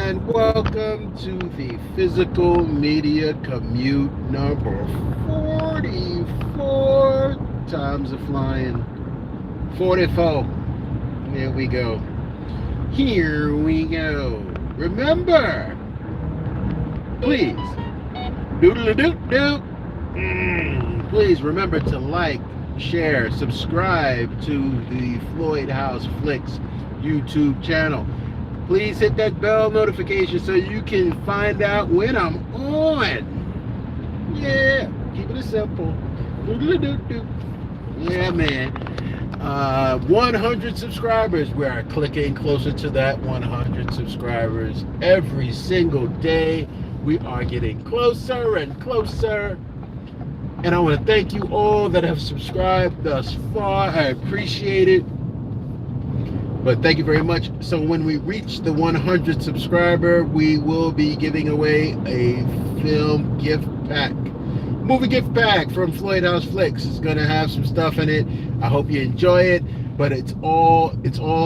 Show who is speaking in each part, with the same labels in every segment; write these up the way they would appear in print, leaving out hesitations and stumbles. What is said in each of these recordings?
Speaker 1: and welcome to the Physical Media Commute number 44. Times are flying. 44. Here we go. Here we go. Remember, please, doodle-a-doot-doot. Please remember to like, share, subscribe to the Floyd House Flicks YouTube channel. Please hit that bell notification so you can find out when I'm on. Yeah, keep it simple. Yeah, man. 100 subscribers. We are clicking closer to that 100 subscribers every single day. We are getting closer and closer. And I want to thank you all that have subscribed thus far. I appreciate it. But thank you very much. So when we reach the 100 subscriber, we will be giving away a film gift pack. Movie gift pack from Floyd House Flicks. It's going to have some stuff in it. I hope you enjoy it. But it's all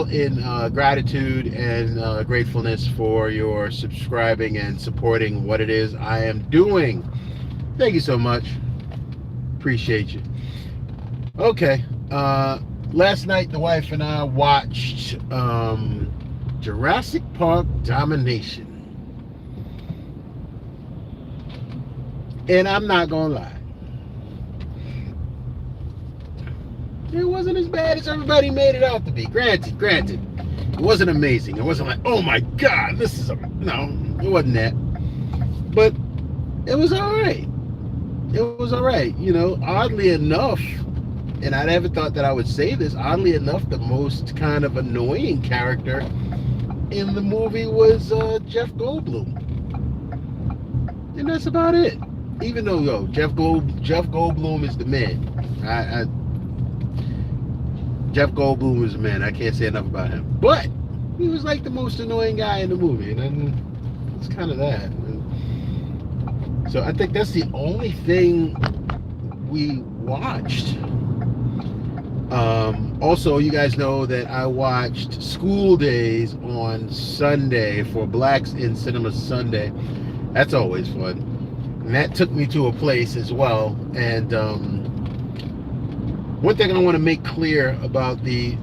Speaker 1: in gratitude and gratefulness for your subscribing and supporting what it is I am doing. Thank you so much. Appreciate you. Okay. Last night, the wife and I watched Jurassic Park Domination. And I'm not going to lie. It wasn't as bad as everybody made it out to be. Granted. It wasn't amazing. It wasn't like, oh my God, this is no, it wasn't that. But it was all right. It was all right. You know, oddly enough, and I never thought that I would say this, oddly enough, the most kind of annoying character in the movie was Jeff Goldblum. And that's about it. Even though, Jeff Goldblum is the man. Jeff Goldblum is the man. I can't say enough about him. But he was like the most annoying guy in the movie. And it's kind of that. And so I think that's the only thing we watched. Also, you guys know that I watched School Days on Sunday for Blacks in Cinema Sunday. That's always fun. And that took me to a place as well. And one thing I want to make clear about the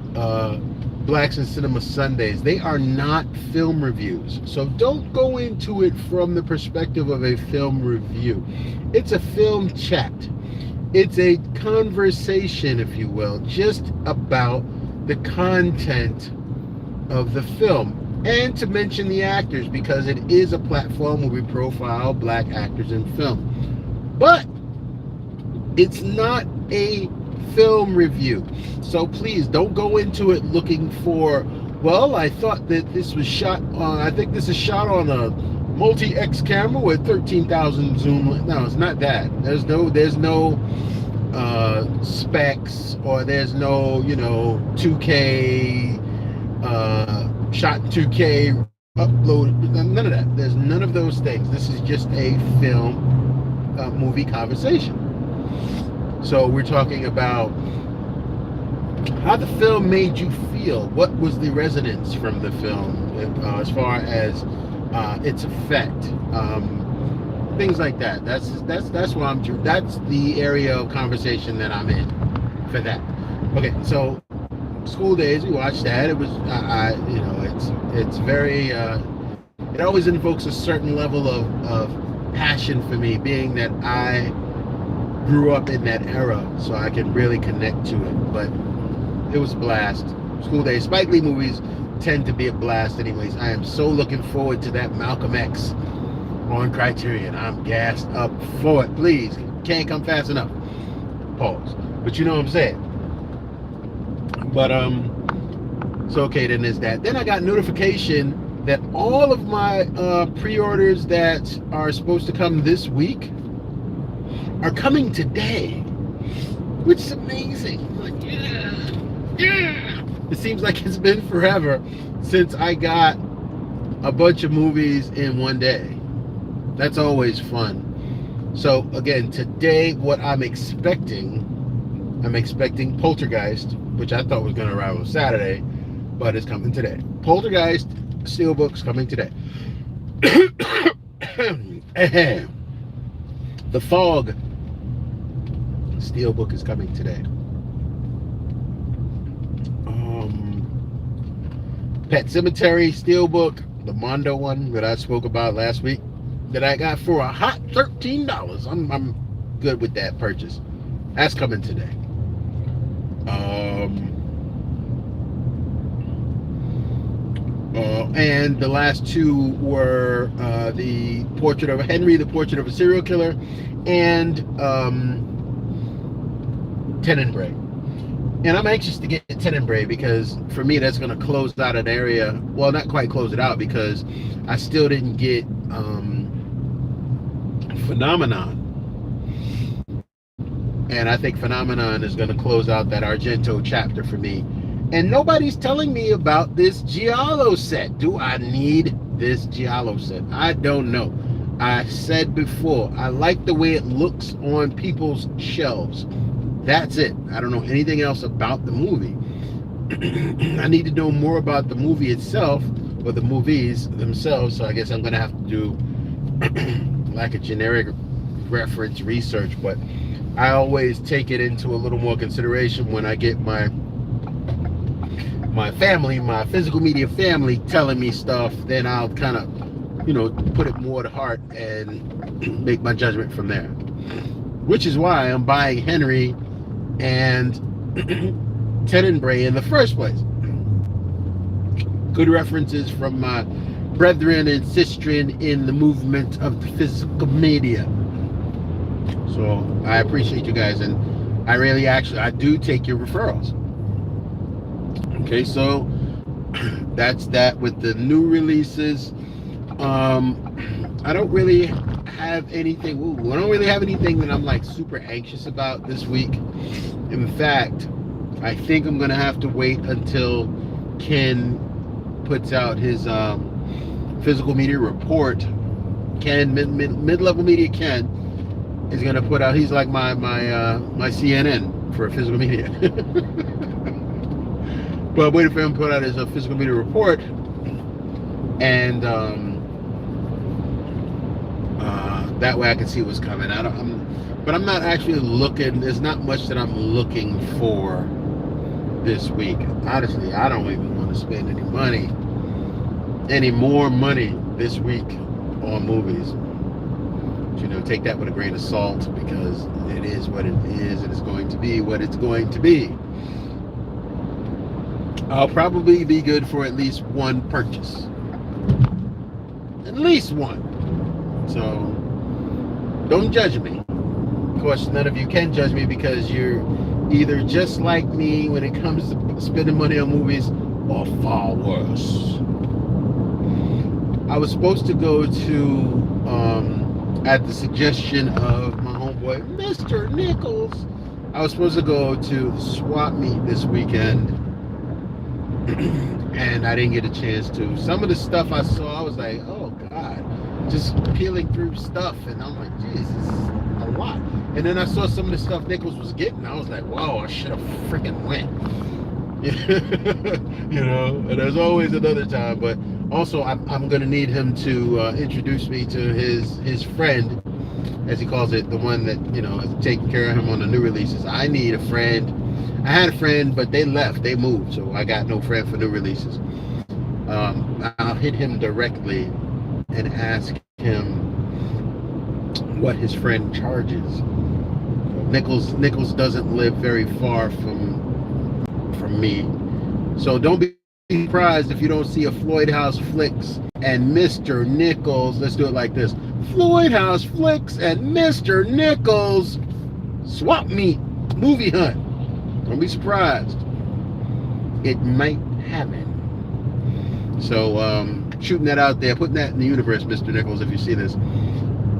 Speaker 1: Blacks in Cinema Sundays, they are not film reviews. So don't go into it from the perspective of a film review. It's a film chat. It's a conversation, if you will, just about the content of the film. And to mention the actors, because it is a platform where we profile black actors in film. But it's not a film review. So please don't go into it looking for, well, I thought that this was shot on, I think this is shot on a multi-X camera with 13,000 zoom. No, it's not that. There's no specs, or there's no 2K shot in 2K upload. None of that. There's none of those things. This is just a film movie conversation. So we're talking about how the film made you feel. What was the resonance from the film as far as its effect, things like that. That's what I'm. That's the area of conversation that I'm in for that. Okay, so School Days, we watched that. It was, it's very. It always invokes a certain level of passion for me, being that I grew up in that era, so I can really connect to it. But it was a blast. School Days. Spike Lee movies tend to be a blast anyways. I am so looking forward to that Malcolm X on Criterion. I'm gassed up for it. Please, can't come fast enough. Pause. But you know what I'm saying. But so okay, then there's that. Then I got notification that all of my pre-orders that are supposed to come this week are coming today, which is amazing. Like, yeah. It seems like it's been forever since I got a bunch of movies in one day. That's always fun. So again, today what I'm expecting Poltergeist, which I thought was going to arrive on Saturday, but it's coming today. Poltergeist Steelbook's coming today. The Fog Steelbook is coming today. Pet Cemetery Steelbook, the Mondo one that I spoke about last week, that I got for a hot $13. I'm good with that purchase. That's coming today. And the last two were the Portrait of Henry, the Portrait of a Serial Killer, and Tenebrae. And I'm anxious to get Tenebrae because for me that's going to close out an area. Well, not quite close it out because I still didn't get Phenomenon. And I think Phenomenon is going to close out that Argento chapter for me. And nobody's telling me about this Giallo set. Do I need this Giallo set? I don't know. I said before, I like the way it looks on people's shelves. That's it. I don't know anything else about the movie. I need to know more about the movie itself, or the movies themselves, so I guess I'm going to have to do like a generic reference research, but I always take it into a little more consideration when I get my family, my physical media family telling me stuff. Then I'll kind of, put it more to heart and make my judgment from there. Which is why I'm buying Henry and Tenebrae in the first place. Good references from my brethren and sistren in the movement of the physical media. So I appreciate you guys, and I do take your referrals. Okay, so that's that with the new releases. I don't really have anything. I don't really have anything that I'm like super anxious about this week. In fact, I think I'm gonna have to wait until Ken puts out his physical media report. Ken, mid-level media Ken, is gonna put out. He's like my CNN for physical media. But waiting for him to put out his physical media report, and that way I can see what's coming. But I'm not actually looking. There's not much that I'm looking for this week. Honestly, I don't even want to spend any more money this week on movies. But, take that with a grain of salt, because it is what it is, and it's going to be what it's going to be. I'll probably be good for at least one purchase. At least one. So, don't judge me. Of course, none of you can judge me, because you're either just like me when it comes to spending money on movies, or far worse. I was supposed to go to, at the suggestion of my homeboy, Mr. Nichols, I was supposed to go to the swap meet this weekend. And I didn't get a chance to. Some of the stuff I saw, I was like, oh God, just peeling through stuff, and I'm like, geez, this is a lot. And then I saw some of the stuff Nichols was getting. I was like, whoa, I should have freaking went. And there's always another time. But also, I'm going to need him to introduce me to his friend, as he calls it, the one that is taking care of him on the new releases. I need a friend. I had a friend, but they left. They moved, so I got no friend for new releases. I'll hit him directly and ask him what his friend charges. Nichols doesn't live very far from me, so don't be surprised if you don't see a Floyd House Flicks and Mr. Nichols. Let's do it like this: Floyd House Flicks and Mr. Nichols swap meet movie hunt. Don't be surprised. It might happen. So, shooting that out there, putting that in the universe, Mr. Nichols, if you see this.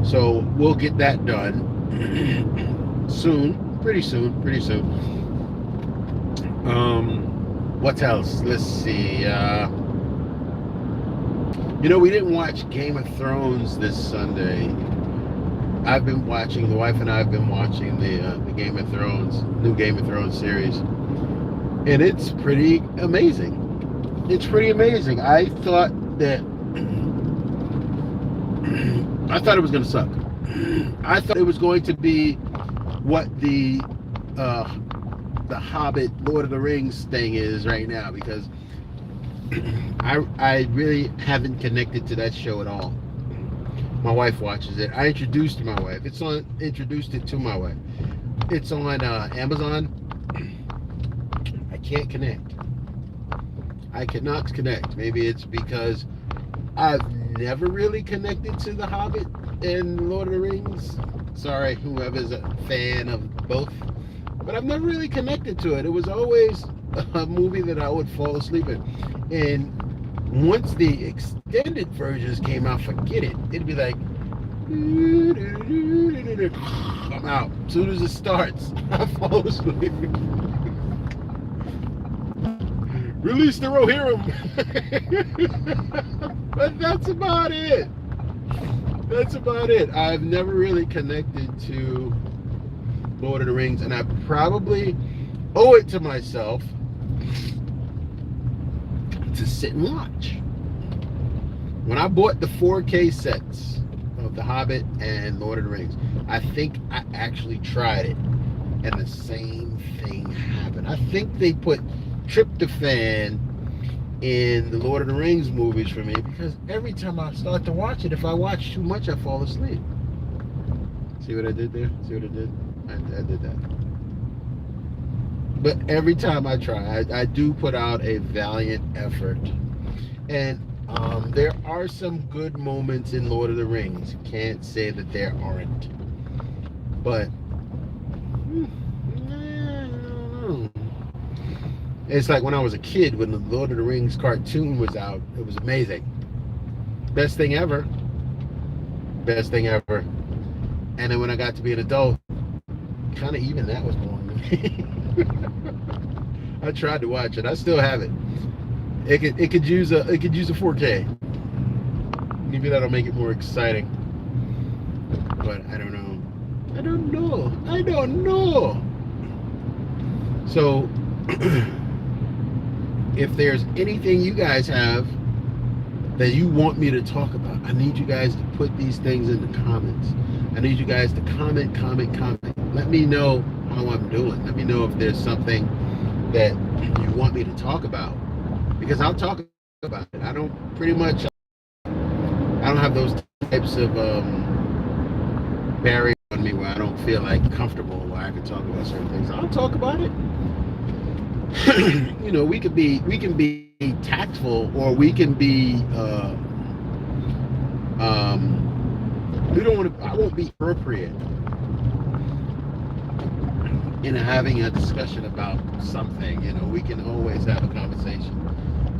Speaker 1: So, we'll get that done soon. Pretty soon. What else? Let's see. We didn't watch Game of Thrones this Sunday. The wife and I have been watching the Game of Thrones, new Game of Thrones series. And it's pretty amazing. I thought that I thought it was going to suck. I thought it was going to be what uh, the Hobbit, Lord of the Rings thing is right now, because I really haven't connected to that show at all. My wife watches it. I introduced my wife. Introduced it to my wife. It's on Amazon. I can't connect. I cannot connect. Maybe it's because I've never really connected to The Hobbit and Lord of the Rings. Sorry, whoever's a fan of both. But I've never really connected to it. It was always a movie that I would fall asleep in. And once the extended versions came out, forget it. It'd be like, I'm out. As soon as it starts, I fall asleep. Release the Rohirrim. But that's about it. That's about it. I've never really connected to Lord of the Rings, and I probably owe it to myself to sit and watch. When I bought the 4K sets of The Hobbit and Lord of the Rings, I think I actually tried it, and the same thing happened. I think they put tryptophan in the Lord of the Rings movies for me, because every time I start to watch it, if I watch too much, I fall asleep. See what I did there? See what I did? I did that. But every time I try, I do put out a valiant effort. And there are some good moments in Lord of the Rings. Can't say that there aren't. But I don't know. It's like when I was a kid, when the Lord of the Rings cartoon was out, it was amazing. Best thing ever. Best thing ever. And then when I got to be an adult, kind of even that was boring to me. I tried to watch it. I still have it. It could use a 4K. Maybe that'll make it more exciting. But I don't know. I don't know. So if there's anything you guys have that you want me to talk about, I need you guys to put these things in the comments. I need you guys to comment. Let me know how I'm doing. Let me know if there's something that you want me to talk about, because I'll talk about it. I don't have those types of barriers on me where I don't feel like comfortable, where I can talk about certain things. I'll talk about it. You know, we can be tactful, or we can be I won't be appropriate in having a discussion about something. You know, we can always have a conversation.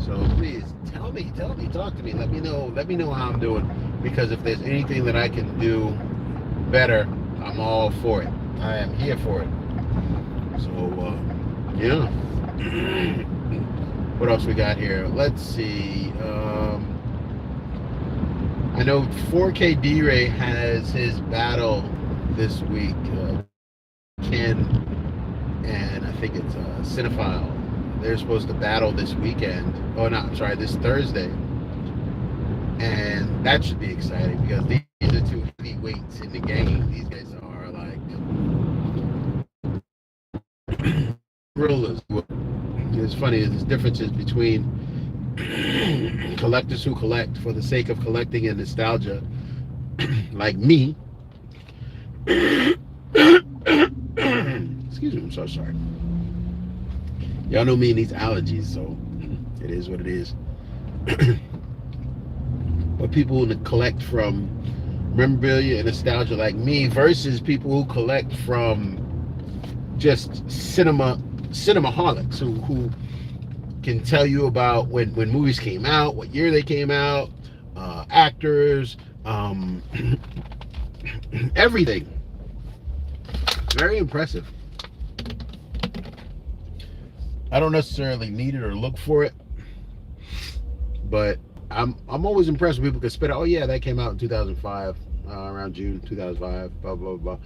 Speaker 1: So please tell me, talk to me, let me know how I'm doing, because if there's anything that I can do better, I'm all for it. I am here for it. So yeah. What else we got here? Let's see. I know 4K D-Ray has his battle this week. Ken and I think it's Cinephile. They're supposed to battle this weekend. Oh, no, I'm sorry, this Thursday. And that should be exciting, because these are two heavyweights in the game. These guys are like thrillers. It's funny, there's differences between collectors who collect for the sake of collecting and nostalgia, like me. Excuse me, I'm so sorry. Y'all know me and these allergies, so it is what it is. But people who collect from memorabilia and nostalgia like me, versus people who collect from just cinemaholics who can tell you about when movies came out, what year they came out, actors, everything. Very impressive. I don't necessarily need it or look for it, but I'm always impressed when people can spit out, oh yeah, that came out in 2005, around June 2005, blah blah blah.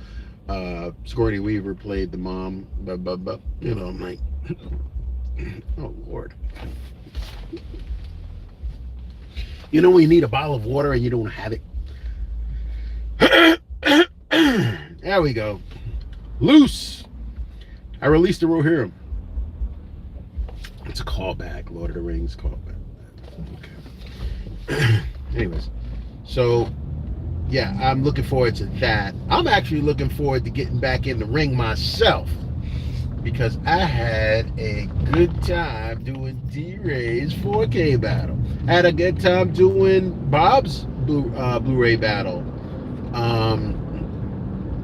Speaker 1: Sigourney Weaver played the mom, blah blah blah. You know, I'm like, oh Lord. You know when you need a bottle of water and you don't have it? There we go. Loose. I released the Rohirrim. It's a callback. Lord of the Rings callback. Okay. Anyways, so yeah, I'm looking forward to that. I'm actually looking forward to getting back in the ring myself because I had a good time doing D-Ray's 4K battle. I had a good time doing Bob's Blu-ray battle.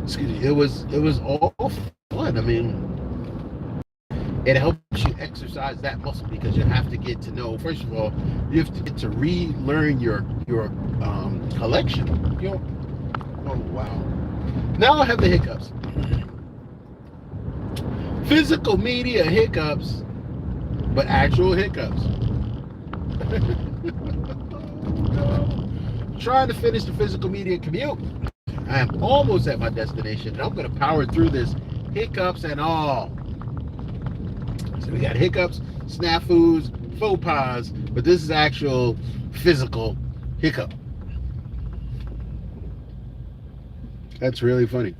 Speaker 1: Excuse me. It was all fun. I mean, it helps you exercise that muscle because you have to get to know. First of all, you have to get to relearn your collection. Oh wow! Now I have the hiccups. Physical media hiccups, but actual hiccups. Trying to finish the physical media commute. I am almost at my destination, and I'm going to power through this, hiccups and all. So we got hiccups, snafus, faux pas, but this is actual physical hiccup. That's really funny.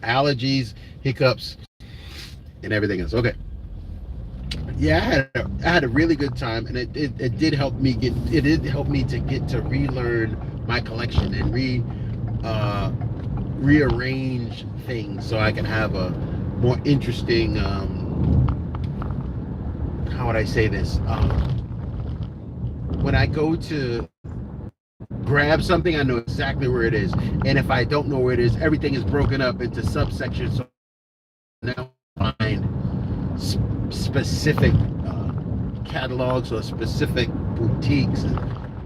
Speaker 1: Allergies, hiccups, and everything else. Okay. Yeah, I had a really good time, and it did help me to get to relearn my collection and rearrange things so I can have a more interesting how would I say this? When I go to grab something, I know exactly where it is, and if I don't know where it is, everything is broken up into subsections. So now find specific catalogs or specific boutiques.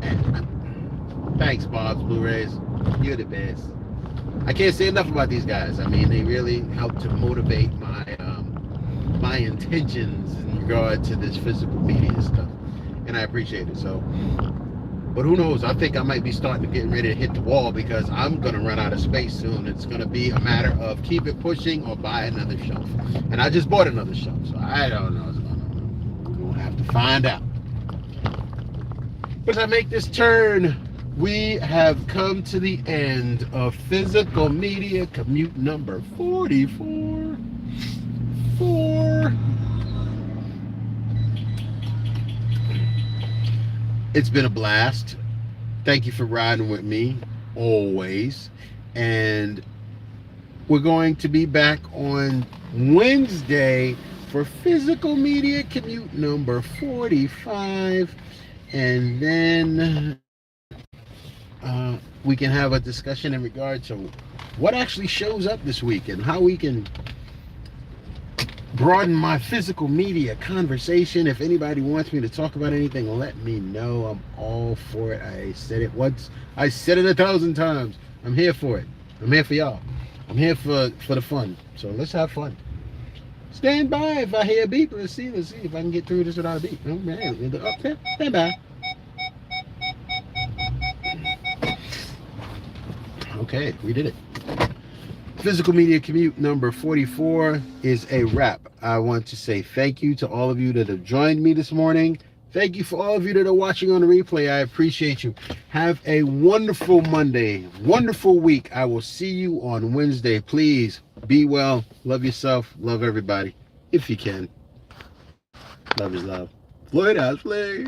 Speaker 1: And thanks, Bob's Blu-rays. You're the best. I can't say enough about these guys. I mean, they really help to motivate my intentions in regard to this physical media stuff, and I appreciate it. So, but who knows? I think I might be starting to get ready to hit the wall because I'm gonna run out of space soon. It's gonna be a matter of keep it pushing or buy another shelf, and I just bought another shelf, so I don't know. We'll have to find out. As I make this turn, we have come to the end of physical media commute number 44. It's been a blast. Thank you for riding with me always. And we're going to be back on Wednesday for physical media commute number 45. And then we can have a discussion in regard to what actually shows up this week and how we can broaden my physical media conversation. If anybody wants me to talk about anything, let me know. I'm all for it. I said it once. I said it 1,000 times. I'm here for it. I'm here for y'all. I'm here for the fun. So let's have fun. Stand by if I hear a beep. Let's see if I can get through this without a beep. Okay, stand by. Okay, we did it. Physical media commute number 44 is a wrap. I want to say thank you to all of you that have joined me this morning. Thank you for all of you that are watching on the replay. I appreciate you. Have a wonderful Monday, wonderful week. I will see you on Wednesday. Please be well. Love yourself. Love everybody. If you can. Love is love. Floyd House, please.